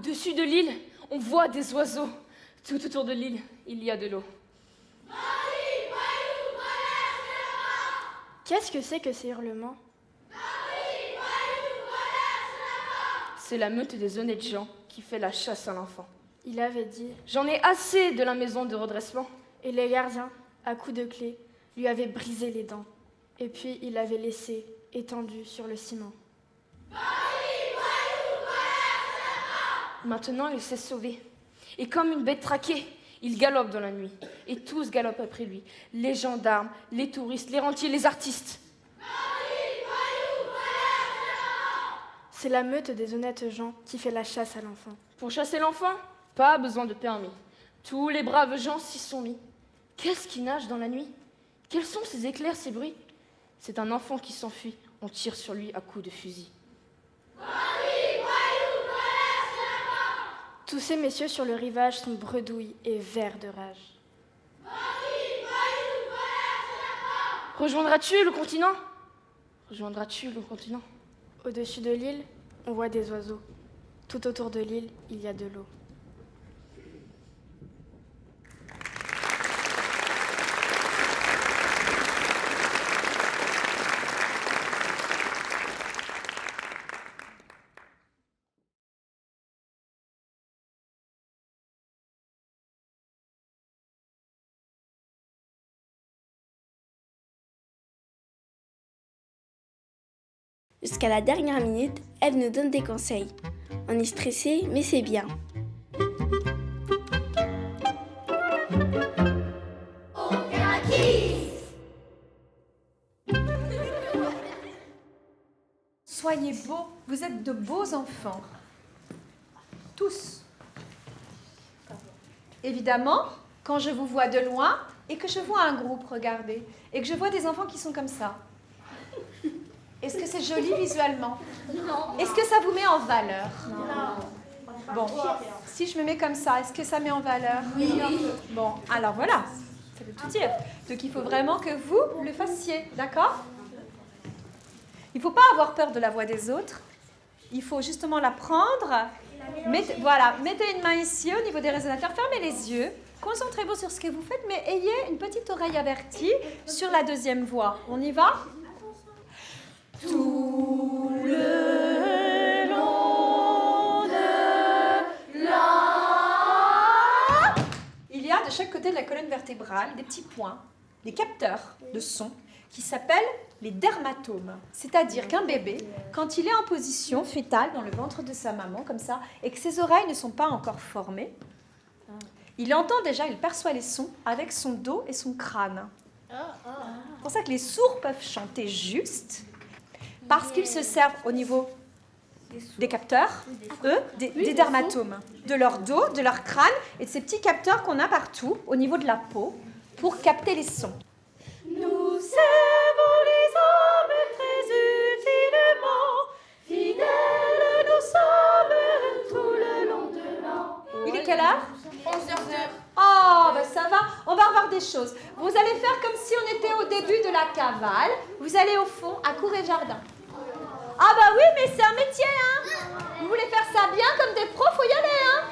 Au-dessus de l'île, on voit des oiseaux. Tout autour de l'île, il y a de l'eau. Qu'est-ce que c'est que ces hurlements? C'est la meute des honnêtes gens qui fait la chasse à l'enfant. Il avait dit, J'en ai assez de la maison de redressement. et les gardiens, à coups de clé, lui avaient brisé les dents. Et puis il l'avait laissé étendu sur le ciment. Maintenant, il s'est sauvé. Et comme une bête traquée, il galope dans la nuit. Et tous galopent après lui. Les gendarmes, les touristes, les rentiers, les artistes. C'est la meute des honnêtes gens qui fait la chasse à l'enfant. Pour chasser l'enfant, pas besoin de permis. Tous les braves gens s'y sont mis. Qu'est-ce qui nage dans la nuit? Quels sont ces éclairs, ces bruits? C'est un enfant qui s'enfuit. On tire sur lui à coups de fusil. Tous ces messieurs sur le rivage sont bredouilles et verts de rage. Rejoindras-tu le continent? Rejoindras-tu le continent? Au-dessus de l'île, on voit des oiseaux. Tout autour de l'île, il y a de l'eau. Jusqu'à la dernière minute, Ève nous donne des conseils. On est stressé, mais c'est bien. Soyez beaux, vous êtes de beaux enfants. Tous. Évidemment, quand je vous vois de loin et que je vois un groupe, regardez, et que je vois des enfants qui sont comme ça. Est-ce que c'est joli visuellement? Non. Est-ce que ça vous met en valeur? Non. Bon, si je me mets comme ça, est-ce que ça met en valeur? Oui. Bon, alors voilà, ça veut tout dire. Donc il faut vraiment que vous le fassiez, d'accord? Il ne faut pas avoir peur de la voix des autres. Il faut justement la prendre. Voilà, mettez une main ici au niveau des résonateurs, fermez les yeux. Concentrez-vous sur ce que vous faites, mais ayez une petite oreille avertie sur la deuxième voix. On y va? Tout le long de la... Il y a de chaque côté de la colonne vertébrale des petits points, des capteurs de son qui s'appellent les dermatomes. C'est-à-dire qu'un bébé, quand il est en position fétale dans le ventre de sa maman, comme ça, et que ses oreilles ne sont pas encore formées, il entend déjà, il perçoit les sons avec son dos et son crâne. C'est pour ça que les sourds peuvent chanter juste, parce qu'ils se servent au niveau des capteurs, des dermatomes, de leur dos, de leur crâne et de ces petits capteurs qu'on a partout au niveau de la peau pour capter les sons. Nous servons les hommes très utilement, fidèles nous sommes tout le long de l'an. Il est quelle heure? 11h. Oh, ben ça va, on va revoir des choses. Vous allez faire comme si on était au début de la cavale. Vous allez au fond, à cour et jardin. Ah bah oui, mais c'est un métier, hein. Vous voulez faire ça bien comme des pros, faut y aller, hein.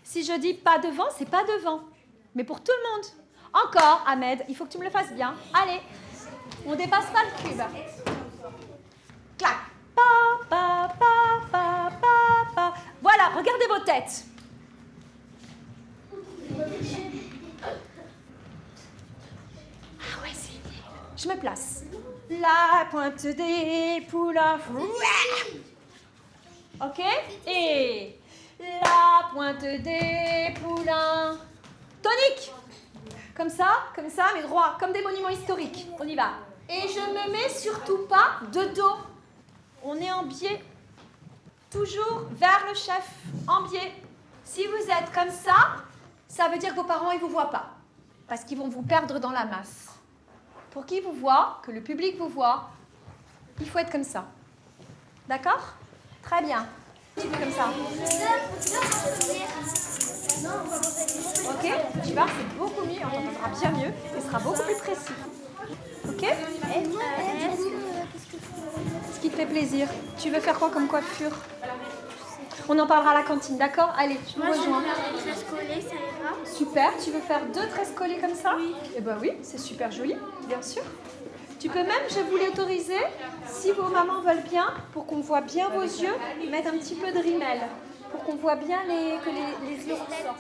Si je dis pas devant, c'est pas devant. Mais pour tout le monde. Encore, Ahmed, il faut que tu me le fasses bien. Allez, on dépasse pas le cube. Clac. Pa, pa, pa, pa, pa, pa. Voilà, regardez vos têtes. Ah ouais, c'est bien. Je me place. La pointe des poulains. Ok? Et la pointe des poulains. Tonique. Comme ça, mais droit, comme des monuments historiques. On y va. Et je me mets surtout pas de dos. On est en biais. Toujours vers le chef, en biais. Si vous êtes comme ça veut dire que vos parents, ils vous voient pas. Parce qu'ils vont vous perdre dans la masse. Pour qu'ils vous voient, que le public vous voit, il faut être comme ça. D'accord? Très bien. Tu fais comme ça. Ok? Tu vois, c'est beaucoup mieux, on entendra bien mieux, et ce sera beaucoup plus précis. Ok? Ce qui te fait plaisir. Tu veux faire quoi comme coiffure? On en parlera à la cantine, d'accord? Allez, tu me rejoins. des tresses collées, ça ira. Super, tu veux faire 2 tresses collées comme ça? Oui. Eh ben oui, c'est super joli, bien sûr. Tu peux même, je vous l'autoriser, si vos mamans veulent bien, pour qu'on voit bien vos yeux, mettre un petit peu de rimel, pour qu'on voit bien que les yeux ressortent.